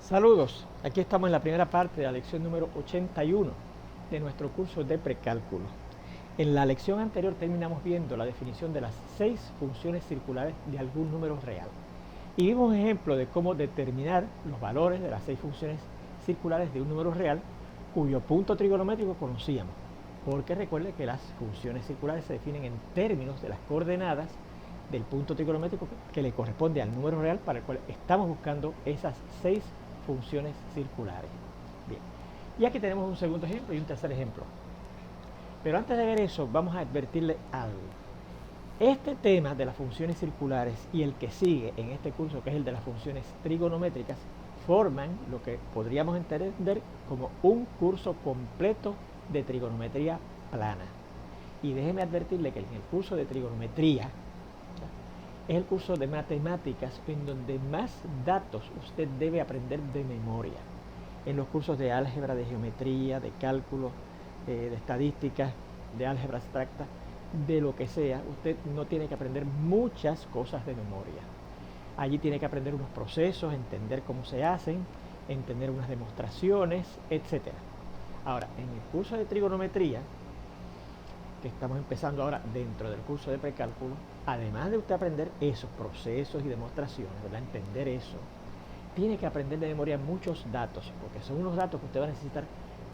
Saludos, aquí estamos en la primera parte de la lección número 81 de nuestro curso de precálculo. En la lección anterior terminamos viendo la definición de las 6 funciones circulares de algún número real. Y vimos un ejemplo de cómo determinar los valores de las 6 funciones circulares de un número real cuyo punto trigonométrico conocíamos. Porque recuerde que las funciones circulares se definen en términos de las coordenadas del punto trigonométrico que le corresponde al número real para el cual estamos buscando esas 6 funciones circulares. Bien, y aquí tenemos un segundo ejemplo y un tercer ejemplo. Pero antes de ver eso, vamos a advertirle algo. Este tema de las funciones circulares y el que sigue en este curso, que es el de las funciones trigonométricas, forman lo que podríamos entender como un curso completo de trigonometría plana. Y déjeme advertirle que en el curso de trigonometría es el curso de matemáticas en donde más datos usted debe aprender de memoria. En los cursos de álgebra, de geometría, de cálculo, de estadística, de álgebra abstracta, de lo que sea, usted no tiene que aprender muchas cosas de memoria. Allí tiene que aprender unos procesos, entender cómo se hacen, entender unas demostraciones, etc. Ahora, en el curso de trigonometría, que estamos empezando ahora dentro del curso de precálculo, además de usted aprender esos procesos y demostraciones, ¿verdad? Entender eso, tiene que aprender de memoria muchos datos, porque son unos datos que usted va a necesitar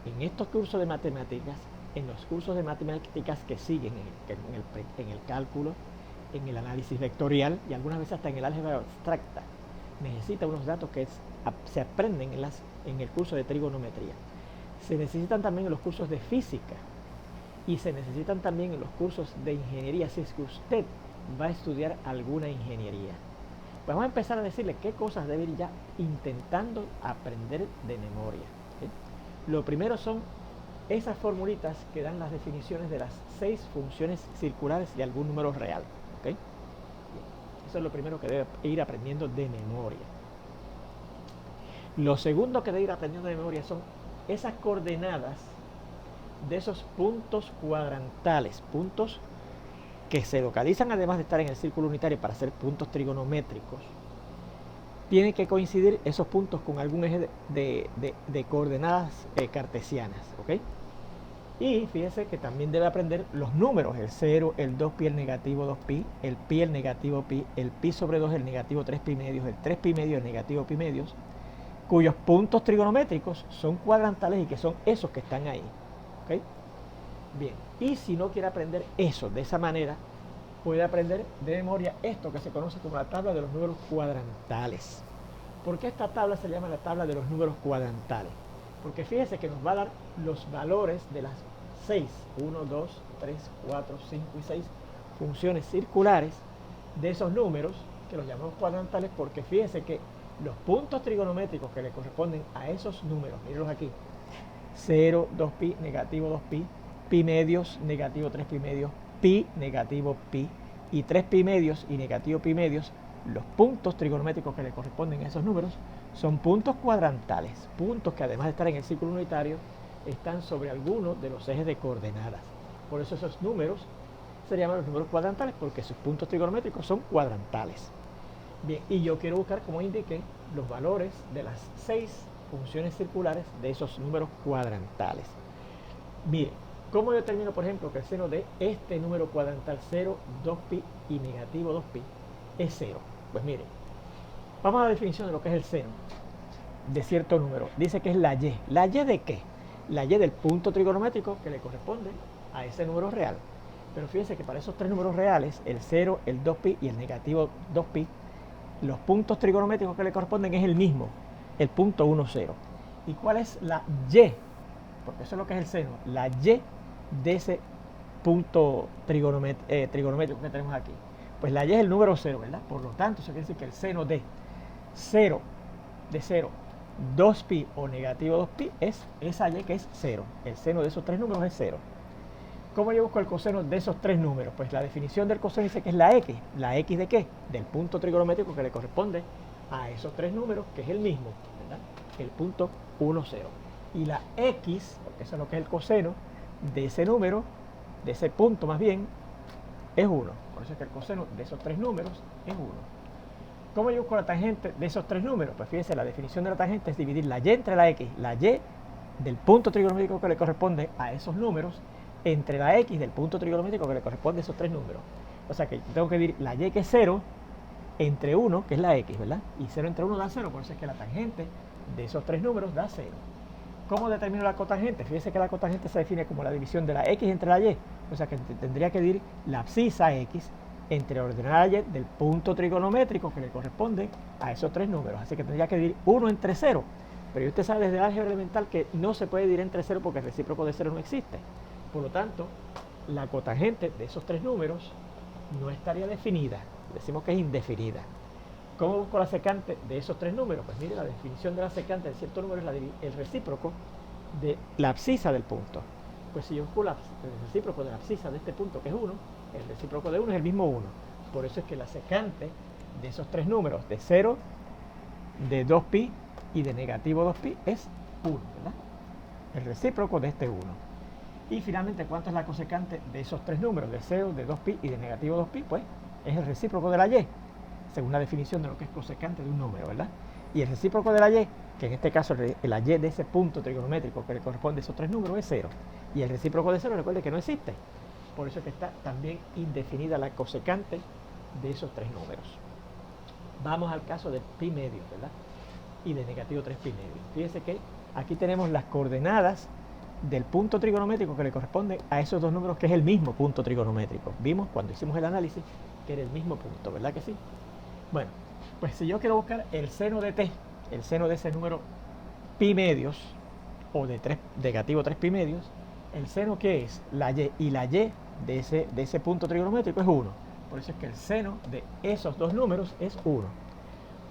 en estos cursos de matemáticas, en los cursos de matemáticas que siguen en el cálculo, en el análisis vectorial y algunas veces hasta en el álgebra abstracta. Necesita unos datos que se aprenden en el curso de trigonometría. Se necesitan también en los cursos de física y se necesitan también en los cursos de ingeniería si es que usted va a estudiar alguna ingeniería. Pues vamos a empezar a decirle qué cosas debe ir ya intentando aprender de memoria. Lo primero son esas formulitas que dan las definiciones de las 6 funciones circulares de algún número real. ¿Okay? Eso es lo primero que debe ir aprendiendo de memoria. Lo segundo que debe ir aprendiendo de memoria son esas coordenadas de esos puntos cuadrantales, puntos que se localizan además de estar en el círculo unitario para ser puntos trigonométricos. Tienen que coincidir esos puntos con algún eje de coordenadas cartesianas, ¿ok? Y fíjese que también debe aprender los números, el 0, el 2pi, el negativo 2pi, el pi, el negativo pi, el pi sobre 2, el negativo 3 pi medios, el 3 pi medios, el negativo pi medios, cuyos puntos trigonométricos son cuadrantales y que son esos que están ahí. ¿Okay? Bien, y si no quiere aprender eso de esa manera, puede aprender de memoria esto que se conoce como la tabla de los números cuadrantales. ¿Por qué esta tabla se llama la tabla de los números cuadrantales? Porque fíjese que nos va a dar los valores de las 6, 1, 2, 3, 4, 5 y 6 funciones circulares de esos números, que los llamamos cuadrantales, porque fíjese que los puntos trigonométricos que le corresponden a esos números, mírenlos aquí, 0, 2pi, negativo 2pi, pi medios, negativo 3 pi medios, pi, negativo pi, y 3 pi medios y negativo pi medios, los puntos trigonométricos que le corresponden a esos números son puntos cuadrantales, puntos que además de estar en el círculo unitario, están sobre alguno de los ejes de coordenadas. Por eso esos números se llaman los números cuadrantales, porque sus puntos trigonométricos son cuadrantales. Bien, y yo quiero buscar, como indiqué, los valores de las 6 funciones circulares de esos números cuadrantales. Mire, ¿cómo determino, por ejemplo, que el seno de este número cuadrantal 0, 2pi y negativo 2pi es 0? Pues mire, vamos a la definición de lo que es el seno de cierto número. Dice que es la y. ¿La y de qué? La y del punto trigonométrico que le corresponde a ese número real. Pero fíjense que para esos 3 números reales, el 0, el 2pi y el negativo 2pi, los puntos trigonométricos que le corresponden es el mismo, el punto 1, 0. ¿Y cuál es la y? Porque eso es lo que es el seno, la y de ese punto trigonométrico que tenemos aquí. Pues la y es el número 0, ¿verdad? Por lo tanto, eso quiere decir que el seno de 0, 2pi o negativo 2pi es esa y que es 0. El seno de esos 3 números es 0. ¿Cómo yo busco el coseno de esos 3 números? Pues la definición del coseno dice que es la x. ¿La x de qué? Del punto trigonométrico que le corresponde a esos 3 números, que es el mismo, ¿verdad? El punto 1, 0. Y la x, porque eso es lo que es el coseno de ese número, de ese punto más bien, es 1. Por eso es que el coseno de esos 3 números es 1. ¿Cómo yo busco la tangente de esos tres números? Pues fíjense, la definición de la tangente es dividir la y entre la x, la y del punto trigonométrico que le corresponde a esos números, entre la x del punto trigonométrico que le corresponde a esos tres números. O sea que tengo que dividir la y, que es 0, entre 1, que es la x, ¿verdad? Y 0 entre 1 da 0, por eso es que la tangente de esos tres números da 0. ¿Cómo determino la cotangente? Fíjense que la cotangente se define como la división de la x entre la y. O sea que tendría que dividir la abscisa x entre la ordenada y del punto trigonométrico que le corresponde a esos tres números. Así que tendría que dividir 1 entre 0. Pero usted sabe desde el álgebra elemental que no se puede dividir entre 0 porque el recíproco de 0 no existe. Por lo tanto, la cotangente de esos tres números no estaría definida. Decimos que es indefinida. ¿Cómo busco la secante de esos tres números? Pues mire, la definición de la secante de cierto número es el recíproco de la abscisa del punto. Pues si yo busco el recíproco de la abscisa de este punto, que es 1, el recíproco de 1 es el mismo 1. Por eso es que la secante de esos tres números, de 0, de 2pi y de negativo 2pi, es 1, ¿verdad? El recíproco de este 1. Y finalmente, ¿cuánto es la cosecante de esos tres números, de 0, de 2pi y de negativo 2pi? Pues es el recíproco de la y, según la definición de lo que es cosecante de un número, ¿verdad? Y el recíproco de la y, que en este caso la y de ese punto trigonométrico que le corresponde a esos tres números, es 0. Y el recíproco de 0, recuerde que no existe. Por eso es que está también indefinida la cosecante de esos tres números. Vamos al caso de pi medio, ¿verdad? Y de negativo 3 pi medio. Fíjense que aquí tenemos las coordenadas del punto trigonométrico que le corresponde a esos dos números, que es el mismo punto trigonométrico. Vimos cuando hicimos el análisis que era el mismo punto, ¿verdad que sí? Bueno, pues si yo quiero buscar el seno de t, el seno de ese número pi medios, o de negativo 3 pi medios, el seno que es la y, y la y de ese punto trigonométrico es 1. Por eso es que el seno de esos dos números es 1.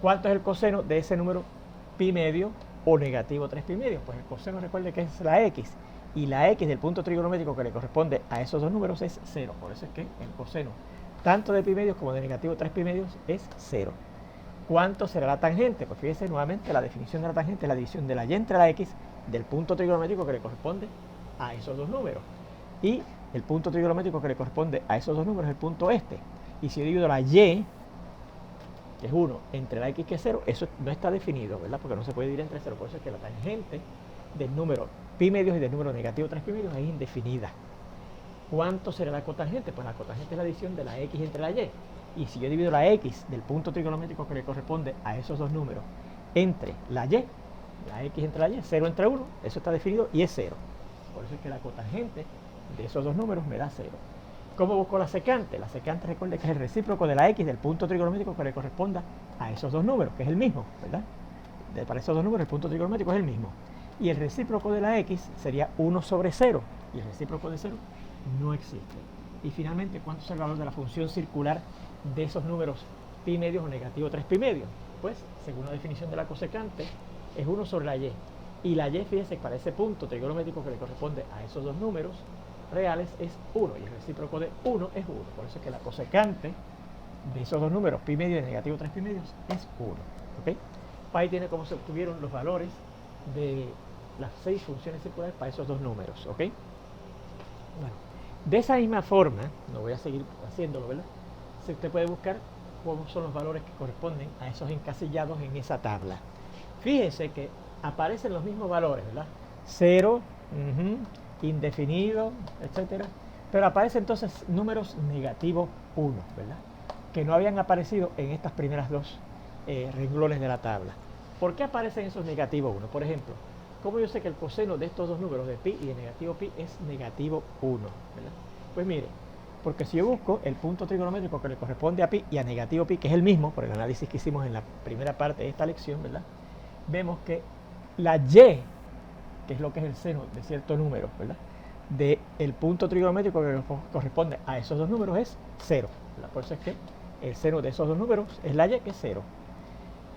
¿Cuánto es el coseno de ese número pi medio o negativo 3 pi medio? Pues el coseno, recuerde que es la x, y la x del punto trigonométrico que le corresponde a esos dos números es 0. Por eso es que el coseno tanto de pi medios como de negativo 3 pi medios es 0. ¿Cuánto será la tangente? Pues fíjese nuevamente, la definición de la tangente es la división de la y entre la x del punto trigonométrico que le corresponde a esos dos números. Y el punto trigonométrico que le corresponde a esos dos números es el punto este. Y si yo divido la y, que es 1, entre la x, que es 0, eso no está definido, ¿verdad? Porque no se puede dividir entre 0. Por eso es que la tangente del número pi medios y del número negativo 3 pi medios es indefinida. ¿Cuánto será la cotangente? Pues la cotangente es la adición de la x entre la y. Y si yo divido la x del punto trigonométrico que le corresponde a esos dos números entre la y, la x entre la y, 0 entre 1, eso está definido y es 0. Por eso es que la cotangente de esos dos números me da 0. ¿Cómo busco la secante? La secante, recuerde que es el recíproco de la x del punto trigonométrico que le corresponda a esos dos números, que es el mismo, ¿verdad? Para esos dos números el punto trigonométrico es el mismo. Y el recíproco de la x sería 1 sobre 0. Y el recíproco de 0 no existe. Y finalmente, ¿cuánto es el valor de la función circular de esos números pi medios o negativo 3 pi medios? Pues, según la definición de la cosecante, es 1 sobre la y. Y la y, fíjense, para ese punto trigonométrico que le corresponde a esos dos números reales es 1. Y el recíproco de 1 es 1. Por eso es que la cosecante de esos dos números, pi medio y negativo 3 pi medios, es 1. ¿Ok? Ahí tiene cómo se obtuvieron los valores de las 6 funciones circulares para esos dos números. ¿Ok? Bueno, de esa misma forma, no voy a seguir haciéndolo, ¿verdad? Si usted puede buscar cómo son los valores que corresponden a esos encasillados en esa tabla. Fíjese que aparecen los mismos valores, ¿verdad? 0, indefinido, etcétera. Pero aparecen entonces números negativo 1, ¿verdad? Que no habían aparecido en estas primeras dos renglones de la tabla. ¿Por qué aparecen esos negativo 1? Por ejemplo, ¿cómo yo sé que el coseno de estos dos números, de pi y de negativo pi, es negativo 1? ¿Verdad? Pues mire, porque si yo busco el punto trigonométrico que le corresponde a pi y a negativo pi, que es el mismo, por el análisis que hicimos en la primera parte de esta lección, ¿verdad? Vemos que la y, que es lo que es el seno de cierto número, ¿verdad? Del punto trigonométrico que corresponde a esos dos números es 0, ¿verdad? Por eso es que el seno de esos dos números es la y, que es 0.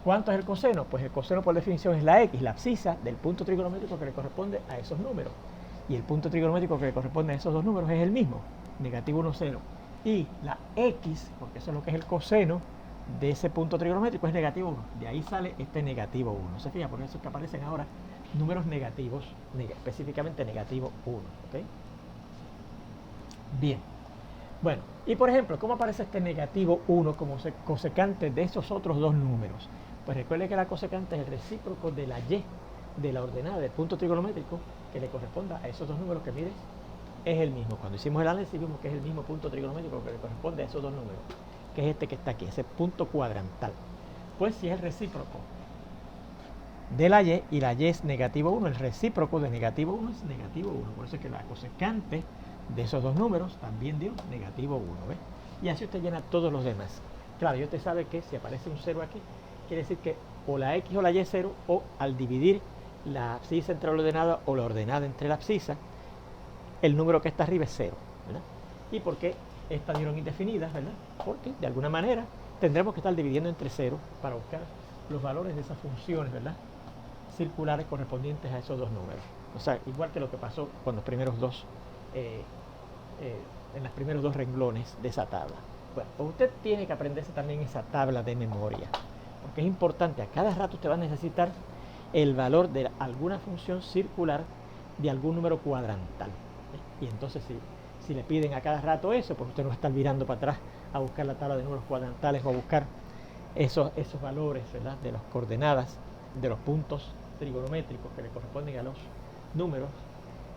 ¿Cuánto es el coseno? Pues el coseno por definición es la x, la abscisa del punto trigonométrico que le corresponde a esos números. Y el punto trigonométrico que le corresponde a esos dos números es el mismo, negativo 1, 0. Y la x, porque eso es lo que es el coseno de ese punto trigonométrico, es negativo 1. De ahí sale este negativo 1. ¿Se fija? Por eso es que aparecen ahora números negativos, específicamente negativo 1. ¿Okay? Bien. Bueno, y por ejemplo, ¿cómo aparece este negativo 1 como cosecante de esos otros dos números? Pues recuerde que la cosecante es el recíproco de la y de la ordenada del punto trigonométrico que le corresponda a esos dos números que mires es el mismo. Cuando hicimos el análisis vimos que es el mismo punto trigonométrico que le corresponde a esos dos números, que es este que está aquí, ese punto cuadrantal. Pues si es el recíproco de la y es negativo 1, el recíproco de negativo 1 es negativo 1. Por eso es que la cosecante de esos dos números también dio negativo 1. ¿Ves? Y así usted llena todos los demás. Claro, y usted sabe que si aparece un 0 aquí, quiere decir que o la x o la y es 0, o al dividir la abscisa entre la ordenada o la ordenada entre la abscisa, el número que está arriba es 0. ¿Verdad? ¿Y por qué estas dieron indefinidas? ¿Verdad? Porque de alguna manera tendremos que estar dividiendo entre 0 para buscar los valores de esas funciones, ¿verdad?, circulares correspondientes a esos dos números. O sea, igual que lo que pasó con los primeros dos, en los primeros dos renglones de esa tabla. Bueno, pues usted tiene que aprenderse también esa tabla de memoria, porque es importante. A cada rato usted va a necesitar el valor de alguna función circular de algún número cuadrantal. Y entonces si le piden a cada rato eso, pues usted no va a estar mirando para atrás a buscar la tabla de números cuadrantales o a buscar esos valores, ¿verdad?, de las coordenadas de los puntos trigonométricos que le corresponden a los números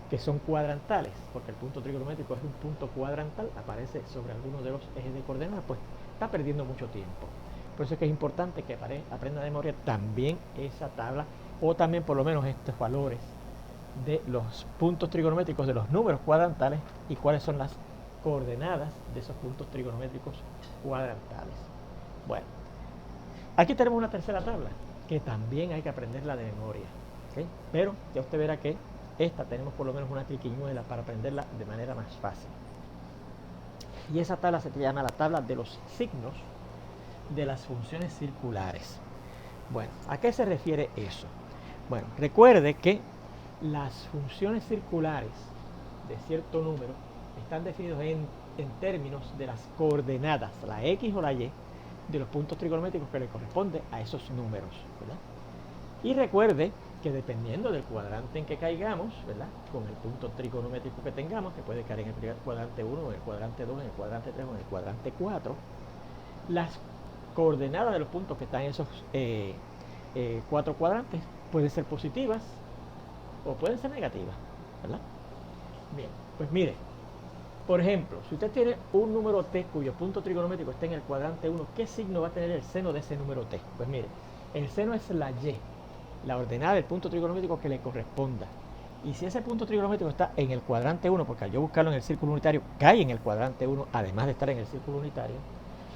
que son cuadrantales, porque el punto trigonométrico es un punto cuadrantal, aparece sobre alguno de los ejes de coordenadas, pues está perdiendo mucho tiempo. Por eso es que es importante que aprenda de memoria también esa tabla, o también por lo menos estos valores de los puntos trigonométricos de los números cuadrantales y cuáles son las coordenadas de esos puntos trigonométricos cuadrantales. Bueno, aquí tenemos una tercera tabla que también hay que aprenderla de memoria, ¿okay? Pero ya usted verá que esta tenemos por lo menos una triquiñuela para aprenderla de manera más fácil. Y esa tabla se llama la tabla de los signos de las funciones circulares. Bueno, ¿a qué se refiere eso? Bueno, recuerde que las funciones circulares de cierto número están definidos en términos de las coordenadas, la x o la y, de los puntos trigonométricos que le corresponde a esos números, ¿verdad? Y recuerde que dependiendo del cuadrante en que caigamos, ¿verdad?, con el punto trigonométrico que tengamos, que puede caer en el cuadrante 1, en el cuadrante 2, en el cuadrante 3 o en el cuadrante 4, las coordenadas de los puntos que están en esos 4 cuadrantes pueden ser positivas o pueden ser negativas, ¿verdad? Bien, pues mire, por ejemplo, si usted tiene un número t cuyo punto trigonométrico está en el cuadrante 1, ¿qué signo va a tener el seno de ese número t? Pues mire, el seno es la y, la ordenada del punto trigonométrico que le corresponda. Y si ese punto trigonométrico está en el cuadrante 1, porque al yo buscarlo en el círculo unitario, cae en el cuadrante 1, además de estar en el círculo unitario,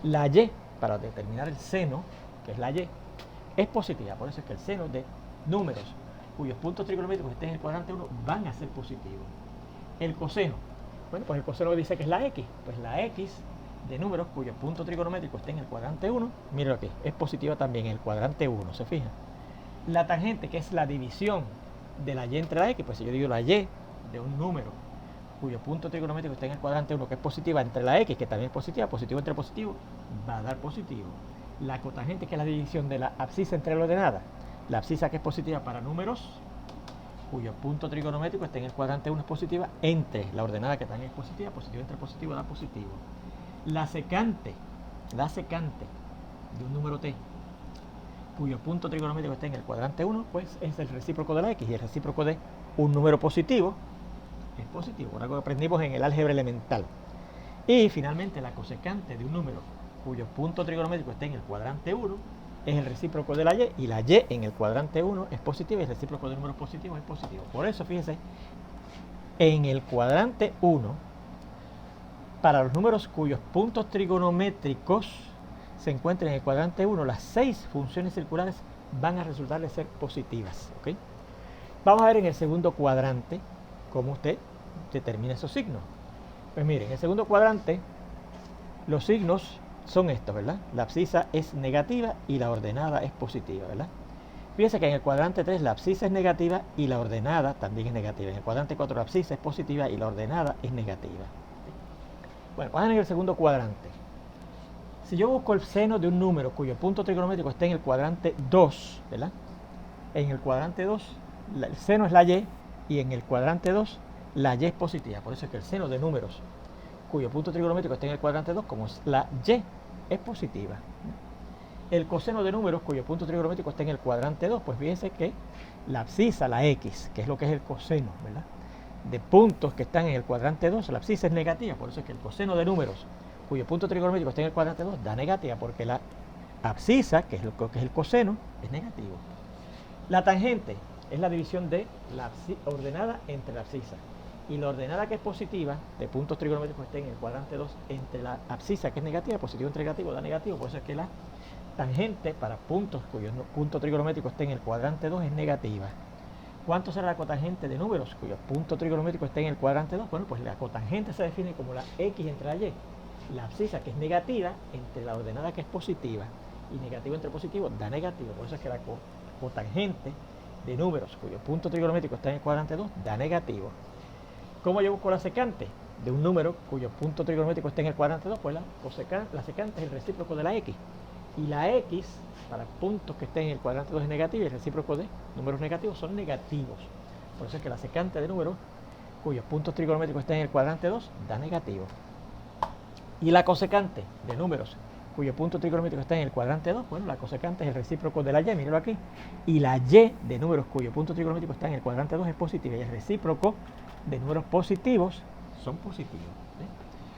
la y, para determinar el seno, que es la y, es positiva. Por eso es que el seno de números cuyos puntos trigonométricos estén en el cuadrante 1 van a ser positivos. El coseno, bueno, pues el coseno dice que es la x, pues la x de números cuyo punto trigonométrico esté en el cuadrante 1, mire aquí, es positiva también en el cuadrante 1, ¿se fija? La tangente, que es la división de la y entre la x, pues si yo digo la y de un número cuyo punto trigonométrico está en el cuadrante 1, que es positiva, entre la x, que también es positiva, positivo entre positivo, va a dar positivo. La cotangente, que es la división de la abscisa entre la ordenada, la abscisa que es positiva para números cuyo punto trigonométrico está en el cuadrante 1 es positiva, entre la ordenada, que también es positiva, positivo entre positivo da positivo. La secante de un número t cuyo punto trigonométrico está en el cuadrante 1, pues es el recíproco de la x, y el recíproco de un número positivo es positivo, por algo que aprendimos en el álgebra elemental. Y finalmente la cosecante de un número cuyo punto trigonométrico está en el cuadrante 1 es el recíproco de la y la y en el cuadrante 1 es positiva y el recíproco de números positivos es positivo. Por eso, fíjense, en el cuadrante 1, para los números cuyos puntos trigonométricos se encuentran en el cuadrante 1, las 6 funciones circulares van a resultar de ser positivas, ¿okay? Vamos a ver en el segundo cuadrante cómo usted determina esos signos. Pues miren, en el segundo cuadrante los signos son estos, ¿verdad? La abscisa es negativa y la ordenada es positiva, ¿verdad? Fíjense que en el cuadrante 3 la abscisa es negativa y la ordenada también es negativa. En el cuadrante 4 la abscisa es positiva y la ordenada es negativa. Bueno, vamos a ver en el segundo cuadrante. Si yo busco el seno de un número cuyo punto trigonométrico está en el cuadrante 2, ¿verdad? En el cuadrante 2 el seno es la y en el cuadrante 2 la y es positiva. Por eso es que el seno de números cuyo punto trigonométrico está en el cuadrante 2, como es la y, es positiva. El coseno de números cuyo punto trigonométrico está en el cuadrante 2, pues fíjense que la abscisa, la x, que es lo que es el coseno, ¿verdad?, de puntos que están en el cuadrante 2, la abscisa es negativa, por eso es que el coseno de números cuyo punto trigonométrico está en el cuadrante 2 da negativa, porque la abscisa, que es el coseno, es negativo. La tangente es la división de la ordenada entre la abscisa. Y la ordenada que es positiva, de puntos trigonométricos que estén en el cuadrante 2, entre la abscisa que es negativa, positivo entre negativo, da negativo, por eso es que la tangente para puntos cuyo punto trigonométrico esté en el cuadrante 2 es negativa. ¿Cuánto será la cotangente de números cuyo punto trigonométrico esté en el cuadrante 2? Bueno, pues la cotangente se define como la x entre la y. La abscisa, que es negativa, entre la ordenada, que es positiva, y negativo entre positivo da negativo. Por eso es que la cotangente de números cuyo punto trigonométrico está en el cuadrante 2 da negativo. ¿Cómo yo busco la secante de un número cuyo punto trigonométrico está en el cuadrante 2? Pues la secante es el recíproco de la x. Y la x, para puntos que estén en el cuadrante 2 es negativa, y el recíproco de números negativos son negativos. Por eso es que la secante de números cuyos puntos trigonométricos estén en el cuadrante 2 da negativo. Y la cosecante de números cuyo punto trigonométrico está en el cuadrante 2, bueno, la cosecante es el recíproco de la y, mírenlo aquí. Y la y de números cuyo punto trigonométrico está en el cuadrante 2 es positiva, y el recíproco de números positivos son positivos.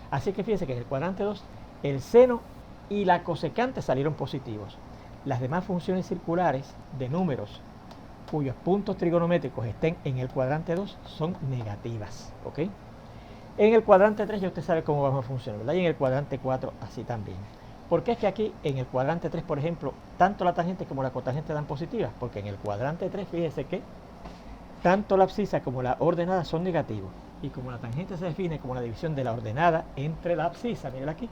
Así que fíjense que en el cuadrante 2 el seno y la cosecante salieron positivos. Las demás funciones circulares de números cuyos puntos trigonométricos estén en el cuadrante 2 son negativas, ¿ok? En el cuadrante 3 ya usted sabe cómo vamos a funcionar, ¿verdad? Y en el cuadrante 4 así también. ¿Por qué es que aquí en el cuadrante 3, por ejemplo, tanto la tangente como la cotangente dan positivas? Porque en el cuadrante 3, fíjese que tanto la abscisa como la ordenada son negativos. Y como la tangente se define como la división de la ordenada entre la abscisa, mírenla aquí,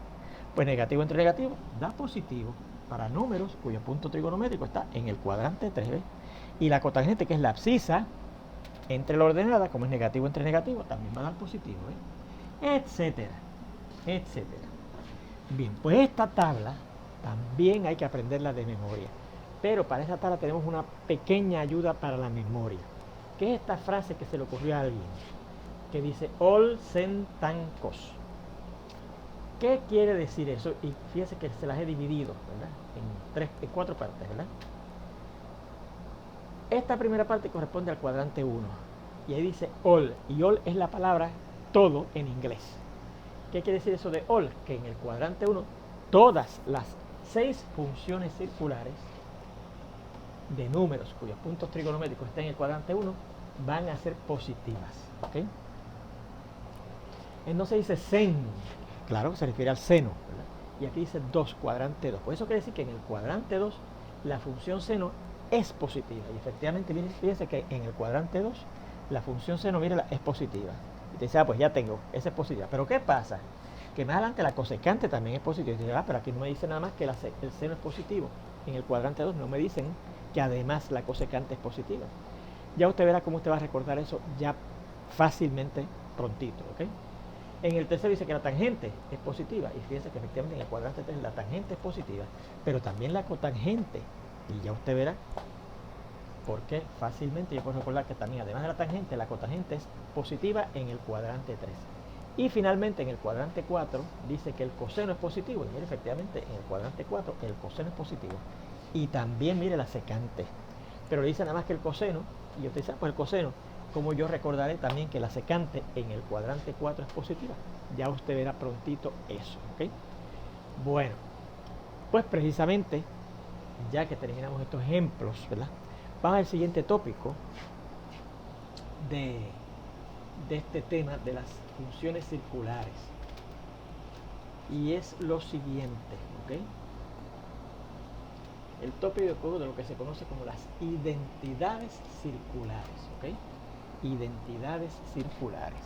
pues negativo entre negativo da positivo para números cuyo punto trigonométrico está en el cuadrante 3, ¿ves? Y la cotangente, que es la abscisa entre la ordenada, como es negativo entre negativo, también va a dar positivo, ¿ves? Etcétera, etcétera. Bien, pues esta tabla también hay que aprenderla de memoria, pero para esta tabla tenemos una pequeña ayuda para la memoria, que es esta frase que se le ocurrió a alguien, que dice all sentancos. ¿Qué quiere decir eso? Y fíjense que se las he dividido, ¿verdad?, en 4 partes, ¿verdad? Esta primera parte corresponde al cuadrante 1, y ahí dice all, y all es la palabra todo en inglés. ¿Qué quiere decir eso de all? Que en el cuadrante 1 todas las 6 funciones circulares de números cuyos puntos trigonométricos estén en el cuadrante 1 van a ser positivas, ¿ok? Entonces dice sen, claro, se refiere al seno, ¿verdad? Y aquí dice 2, cuadrante 2. Por eso quiere decir que en el cuadrante 2 la función seno es positiva. Y efectivamente, fíjense que en el cuadrante 2 la función seno, mírala, es positiva. Y te dice, pues ya tengo, esa es positiva. Pero ¿qué pasa? Que más adelante la cosecante también es positiva. Y te dice, pero aquí no me dice nada más que el seno es positivo. En el cuadrante 2 no me dicen que además la cosecante es positiva. Ya usted verá cómo usted va a recordar eso ya fácilmente prontito, ¿ok? En el tercero dice que la tangente es positiva, y fíjense que efectivamente en el cuadrante 3 la tangente es positiva, pero también la cotangente, y ya usted verá por qué fácilmente yo puedo recordar que también además de la cotangente es positiva en el cuadrante 3. Y finalmente en el cuadrante 4 dice que el coseno es positivo, y mire, efectivamente en el cuadrante 4 el coseno es positivo, y también mire la secante, pero le dice nada más que el coseno, y usted dice, pues el coseno, como yo recordaré también que la secante en el cuadrante 4 es positiva. Ya usted verá prontito eso, ¿ok? Bueno, pues precisamente, ya que terminamos estos ejemplos, ¿verdad?, vamos al siguiente tópico de este tema de las funciones circulares. Y es lo siguiente, ¿ok? El tópico de lo que se conoce como las identidades circulares, ¿ok? Identidades circulares.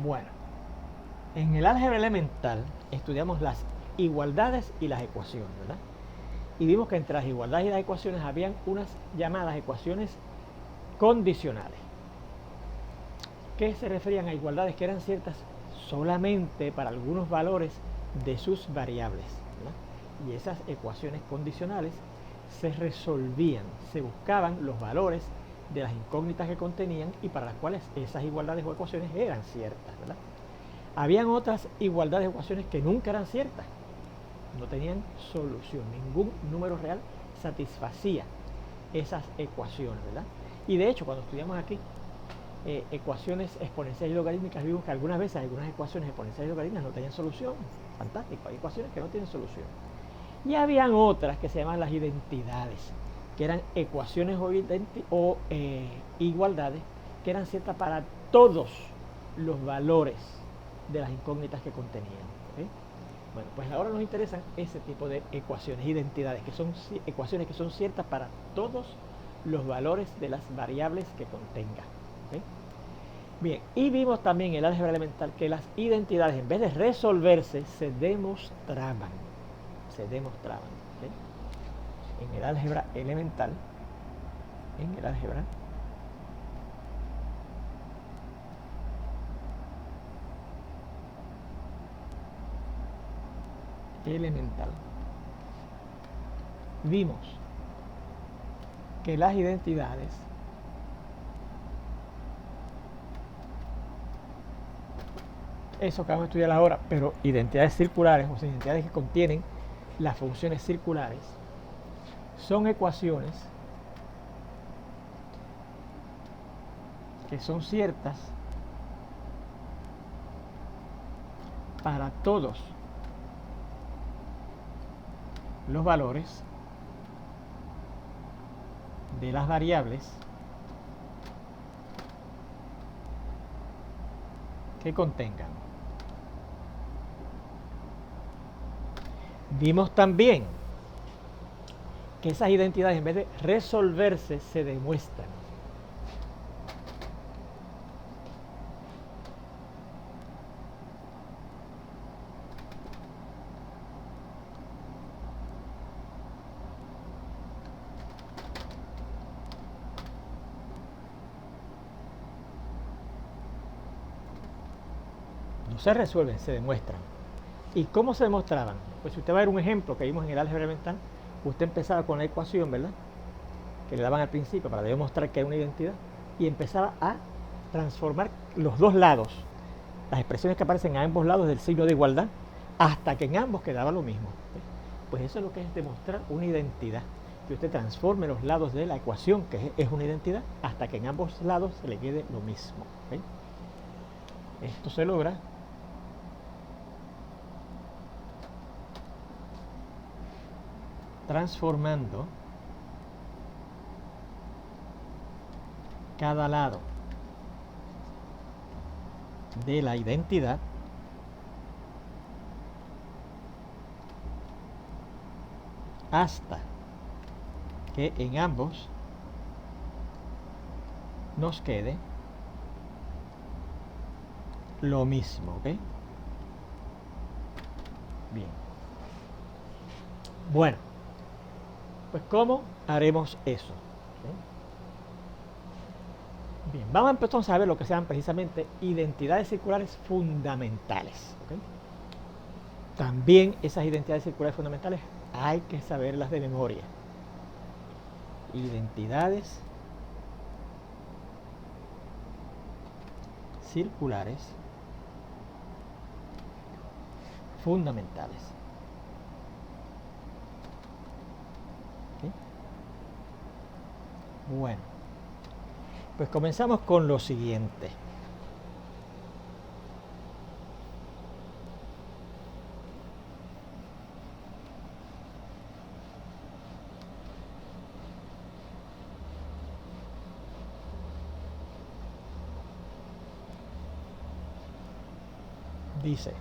Bueno, en el álgebra elemental estudiamos las igualdades y las ecuaciones, ¿verdad? Y vimos que entre las igualdades y las ecuaciones habían unas llamadas ecuaciones condicionales, que se referían a igualdades que eran ciertas solamente para algunos valores de sus variables, ¿verdad? Y esas ecuaciones condicionales se resolvían, se buscaban los valores de las incógnitas que contenían y para las cuales esas igualdades o ecuaciones eran ciertas, ¿verdad? Habían otras igualdades o ecuaciones que nunca eran ciertas, no tenían solución, ningún número real satisfacía esas ecuaciones, ¿verdad? Y de hecho, cuando estudiamos aquí ecuaciones exponenciales y logarítmicas, vimos que algunas veces algunas ecuaciones exponenciales y logarítmicas no tenían solución. Fantástico, hay ecuaciones que no tienen solución. Y habían otras que se llaman las identidades, que eran ecuaciones o igualdades que eran ciertas para todos los valores de las incógnitas que contenían. ¿Okay? Bueno, pues ahora nos interesan ese tipo de ecuaciones, identidades, que son ecuaciones que son ciertas para todos los valores de las variables que contenga. ¿Okay? Bien, y vimos también en el álgebra elemental que las identidades, en vez de resolverse, se demostraban. ¿Okay? En el álgebra elemental, vimos que las identidades eso que vamos a estudiar ahora, pero identidades circulares, o sea, identidades que contienen las funciones circulares, son ecuaciones que son ciertas para todos los valores de las variables que contengan. Vimos también que esas identidades, en vez de resolverse, se demuestran. No se resuelven, se demuestran. ¿Y cómo se demostraban? Pues si usted va a ver un ejemplo que vimos en el álgebra elemental, usted empezaba con la ecuación, ¿verdad?, que le daban al principio para demostrar que era una identidad, y empezaba a transformar los dos lados, las expresiones que aparecen a ambos lados del signo de igualdad, hasta que en ambos quedaba lo mismo. Pues eso es lo que es demostrar una identidad, que usted transforme los lados de la ecuación, que es una identidad, hasta que en ambos lados se le quede lo mismo. Esto se logra transformando cada lado de la identidad hasta que en ambos nos quede lo mismo, ¿ok? Bien. Bueno, pues ¿cómo haremos eso? ¿Okay? Bien, vamos entonces a ver lo que sean precisamente identidades circulares fundamentales. ¿Okay? También esas identidades circulares fundamentales hay que saberlas de memoria. Identidades circulares fundamentales. ¿Sí? Bueno, pues comenzamos con lo siguiente. Dice,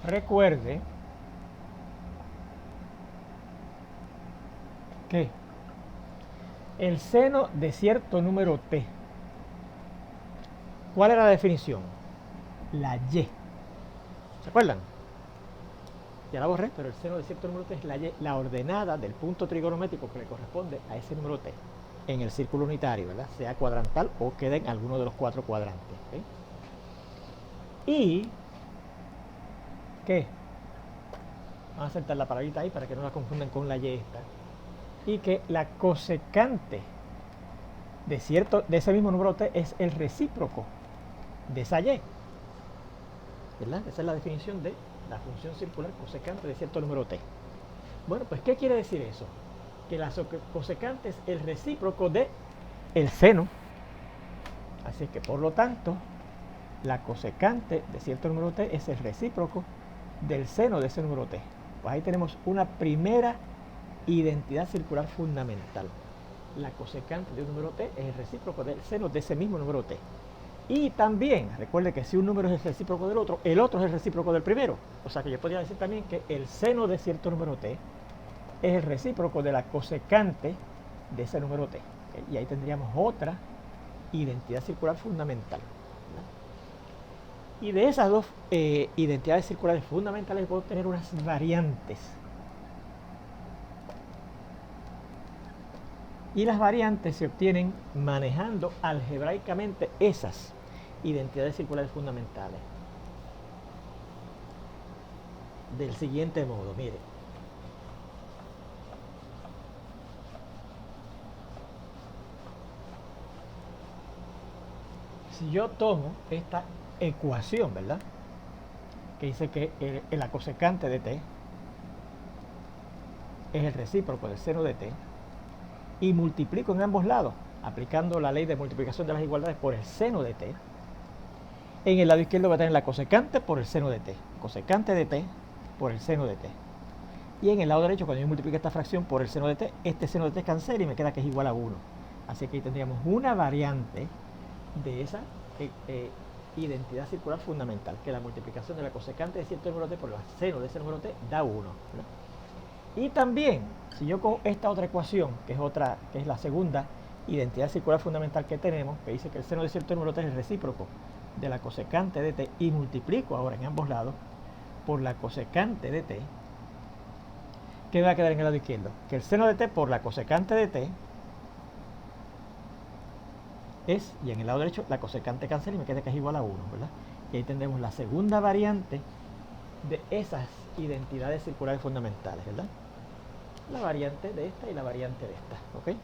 recuerde que el seno de cierto número t, ¿cuál era la definición? La y. ¿Se acuerdan? Ya la borré, pero el seno de cierto número t es la y, la ordenada del punto trigonométrico que le corresponde a ese número t en el círculo unitario, ¿verdad? Sea cuadrantal o quede en alguno de los cuatro cuadrantes. ¿Okay? Y ¿qué? Vamos a sentar la palabrita ahí para que no la confundan con la y esta. y que la cosecante de ese mismo número t es el recíproco de esa y, ¿verdad? Esa es la definición de la función circular cosecante de cierto número t. Bueno, pues ¿qué quiere decir eso? Que la cosecante es el recíproco de el seno. Así que por lo tanto, la cosecante de cierto número t es el recíproco del seno de ese número t. Pues ahí tenemos una primera identidad circular fundamental. La cosecante de un número t es el recíproco del seno de ese mismo número t. Y también, recuerde que si un número es el recíproco del otro, el otro es el recíproco del primero. O sea que yo podría decir también que el seno de cierto número t es el recíproco de la cosecante de ese número t. ¿Okay? Y ahí tendríamos otra identidad circular fundamental. Y de esas dos identidades circulares fundamentales puedo tener unas variantes. Y las variantes se obtienen manejando algebraicamente esas identidades circulares fundamentales. Del siguiente modo, mire. Si yo tomo esta ecuación, ¿verdad? Que dice que la cosecante de t es el recíproco del seno de t, y multiplico en ambos lados, aplicando la ley de multiplicación de las igualdades por el seno de t, en el lado izquierdo voy a tener la cosecante por el seno de t, cosecante de t por el seno de t. Y en el lado derecho, cuando yo multiplico esta fracción por el seno de t, este seno de t cancela y me queda que es igual a 1. Así que ahí tendríamos una variante de esa identidad circular fundamental, que la multiplicación de la cosecante de cierto número t por el seno de ese número t da 1. Y también, si yo cojo esta otra ecuación, que es la segunda identidad circular fundamental que tenemos, que dice que el seno de cierto número t es el recíproco de la cosecante de t, y multiplico ahora en ambos lados por la cosecante de t, ¿qué va a quedar en el lado izquierdo? Que el seno de t por la cosecante de t es, y en el lado derecho la cosecante cancela y me queda que es igual a 1, ¿verdad? Y ahí tendremos la segunda variante de esas identidades circulares fundamentales, ¿verdad? La variante de esta y la variante de esta, ¿ok?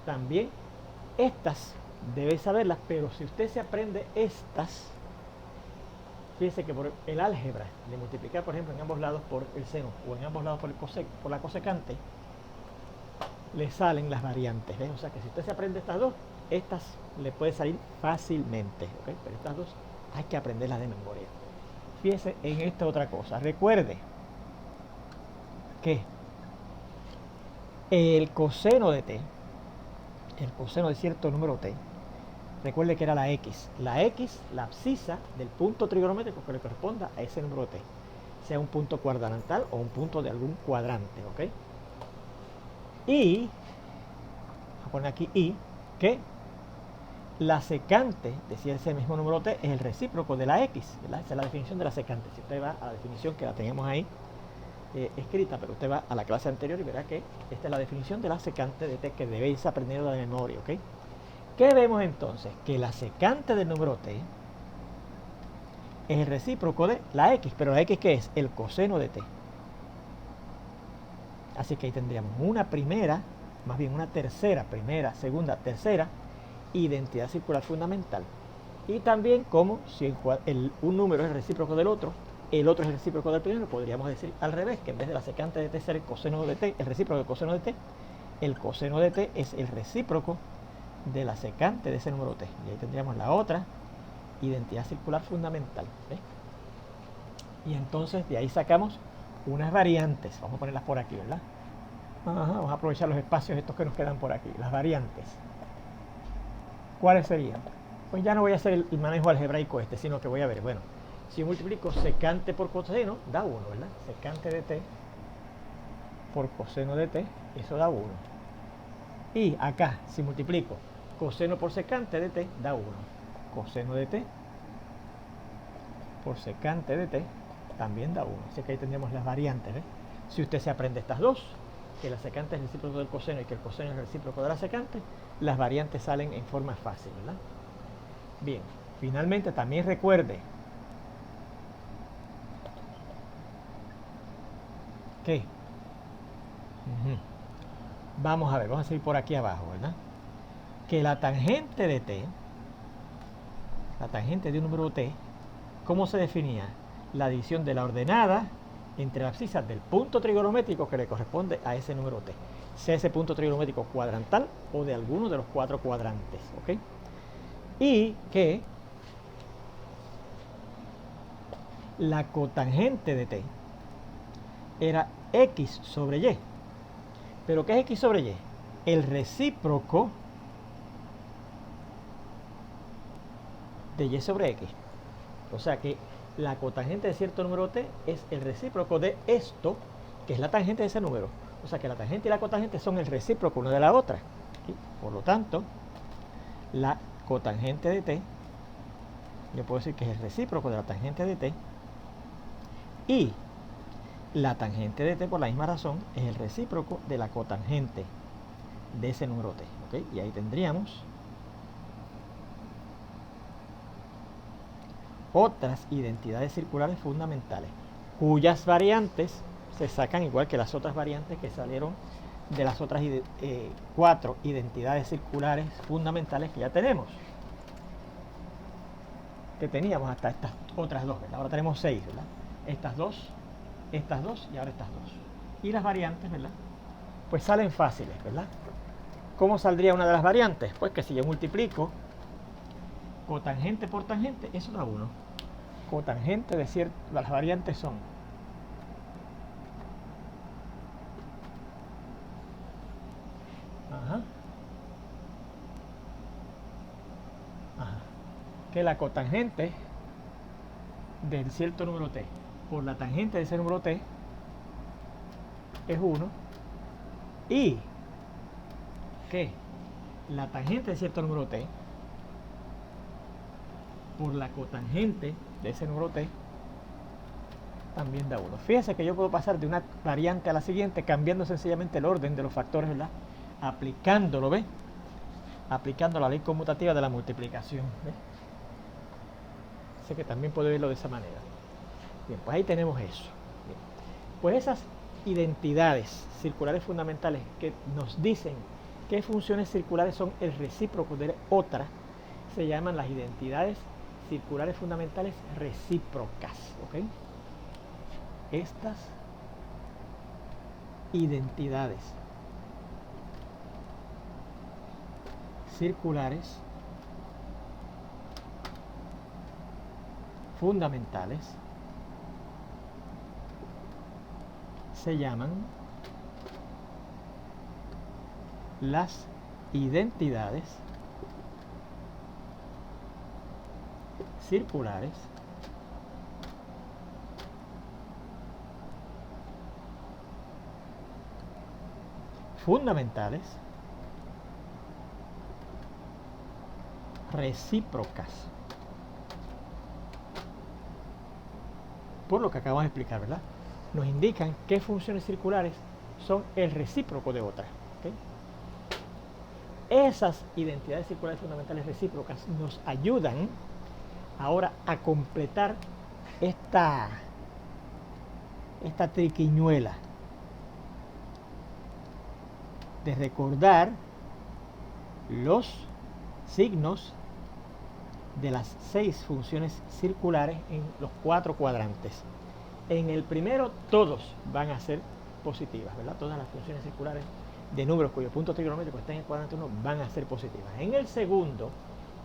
También estas debe saberlas, pero si usted se aprende estas, fíjese que por el álgebra de multiplicar, por ejemplo, en ambos lados por el seno o en ambos lados por la cosecante, le salen las variantes, ¿ves? O sea que si usted se aprende estas dos, estas le puede salir fácilmente, ¿ok? Pero estas dos hay que aprenderlas de memoria. Fíjese en esta otra cosa. Recuerde que el coseno de t, el coseno de cierto número t, recuerde que era la x. La x, la abscisa del punto trigonométrico que le corresponda a ese número t, sea un punto cuadrantal o un punto de algún cuadrante, ¿ok? Y, vamos a poner aquí y, que la secante de ese mismo número t es el recíproco de la x, ¿verdad? Esa es la definición de la secante. Si usted va a la definición que la teníamos ahí escrita, pero usted va a la clase anterior y verá que esta es la definición de la secante de t que debéis aprender de memoria, ¿ok? ¿Qué vemos entonces? Que la secante del número t es el recíproco de la x, pero la x ¿qué es? El coseno de t. Así que ahí tendríamos una primera, más bien una tercera, primera, segunda, tercera identidad circular fundamental. Y también como si un número es el recíproco del otro, el otro es el recíproco del primero, podríamos decir al revés, que en vez de la secante de t ser el coseno de t, el recíproco del coseno de t, el coseno de t es el recíproco de la secante de ese número t. Y ahí tendríamos la otra identidad circular fundamental, ¿ves? Y entonces de ahí sacamos unas variantes, vamos a ponerlas por aquí, ¿verdad? Vamos a aprovechar los espacios estos que nos quedan por aquí, las variantes. ¿Cuáles serían? Pues ya no voy a hacer el manejo algebraico sino que voy a ver, bueno, si yo multiplico secante por coseno, da 1, ¿verdad? Secante de t por coseno de t, eso da 1. Y acá, si multiplico coseno por secante de t, da 1. Coseno de t por secante de t también da 1. Así que ahí tendríamos las variantes, ¿ves? Si usted se aprende estas dos, que la secante es el recíproco del coseno y que el coseno es el recíproco de la secante, las variantes salen en forma fácil, ¿verdad? Bien, finalmente también recuerde que vamos a ver, vamos a seguir por aquí abajo, ¿verdad? Que la tangente de t, la tangente de un número t, ¿cómo se definía? La división de la ordenada entre las abscisas del punto trigonométrico que le corresponde a ese número t, sea ese punto trigonométrico cuadrantal o de alguno de los 4 cuadrantes, ¿ok? Y que la cotangente de t era x sobre y. ¿Pero qué es x sobre y? El recíproco de y sobre x. O sea que la cotangente de cierto número t es el recíproco de esto, que es la tangente de ese número. O sea que la tangente y la cotangente son el recíproco una de la otra. ¿Sí? Por lo tanto, la cotangente de t, yo puedo decir que es el recíproco de la tangente de t, y la tangente de t, por la misma razón, es el recíproco de la cotangente de ese número t. ¿Okay? Y ahí tendríamos otras identidades circulares fundamentales, cuyas variantes se sacan igual que las otras variantes que salieron de las otras 4 identidades circulares fundamentales que ya tenemos. Que teníamos hasta estas otras 2, ¿verdad? Ahora tenemos 6, ¿verdad? Estas dos y ahora estas 2. Y las variantes, ¿verdad? Pues salen fáciles, ¿verdad? ¿Cómo saldría una de las variantes? Pues que si yo multiplico cotangente por tangente, eso da 1. Cotangente de cierto, las variantes son que la cotangente del cierto número t por la tangente de ese número t es 1, y que la tangente de cierto número t por la cotangente de ese número t también da 1. Fíjense que yo puedo pasar de una variante a la siguiente cambiando sencillamente el orden de los factores, ¿verdad? Aplicándolo, ¿ves? Aplicando la ley conmutativa de la multiplicación, ¿ves? Así que también puedo verlo de esa manera. Bien, pues ahí tenemos eso. Bien. Pues esas identidades circulares fundamentales que nos dicen qué funciones circulares son el recíproco de otra, se llaman las identidades circulares fundamentales recíprocas. ¿Ok? Estas identidades circulares fundamentales se llaman las identidades circulares fundamentales recíprocas. Por lo que acabamos de explicar, ¿verdad? Nos indican qué funciones circulares son el recíproco de otras. ¿Okay? Esas identidades circulares fundamentales recíprocas nos ayudan ahora a completar esta triquiñuela de recordar los signos de las 6 funciones circulares en los 4 cuadrantes. En el primero todos van a ser positivas, ¿verdad? Todas las funciones circulares de números cuyo punto trigonométrico está en el cuadrante 1 van a ser positivas. En el segundo,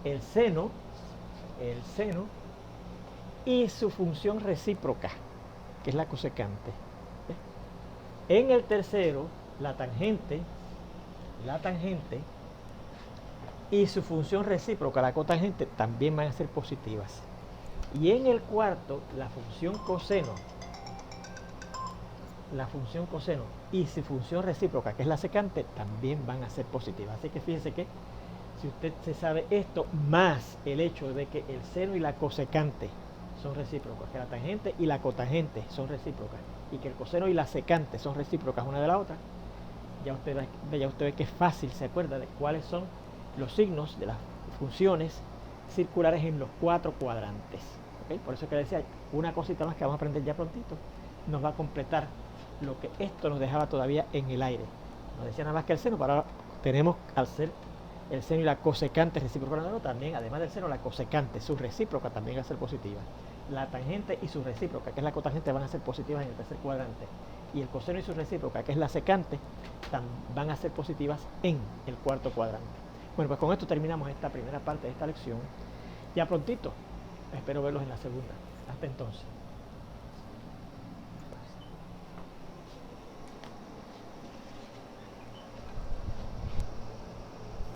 el seno y su función recíproca, que es la cosecante. En el tercero, la tangente y su función recíproca, la cotangente, también van a ser positivas. Y en el cuarto, la función coseno y su función recíproca, que es la secante, también van a ser positivas. Así que fíjese que si usted se sabe esto, más el hecho de que el seno y la cosecante son recíprocas, que la tangente y la cotangente son recíprocas, y que el coseno y la secante son recíprocas una de la otra, ya usted ve que es fácil, se acuerda de cuáles son los signos de las funciones circulares en los 4 cuadrantes. ¿Okay? Por eso que decía, una cosita más que vamos a aprender ya prontito, nos va a completar lo que esto nos dejaba todavía en el aire. Nos decía nada más que el seno, pero ahora tenemos al ser el seno y la cosecante recíproca del ángulo también, además del seno, la cosecante, su recíproca también va a ser positiva. La tangente y su recíproca, que es la cotangente, van a ser positivas en el tercer cuadrante. Y el coseno y su recíproca, que es la secante, van a ser positivas en el cuarto cuadrante. Bueno, pues con esto terminamos esta primera parte de esta lección. Ya prontito, espero verlos en la segunda. Hasta entonces.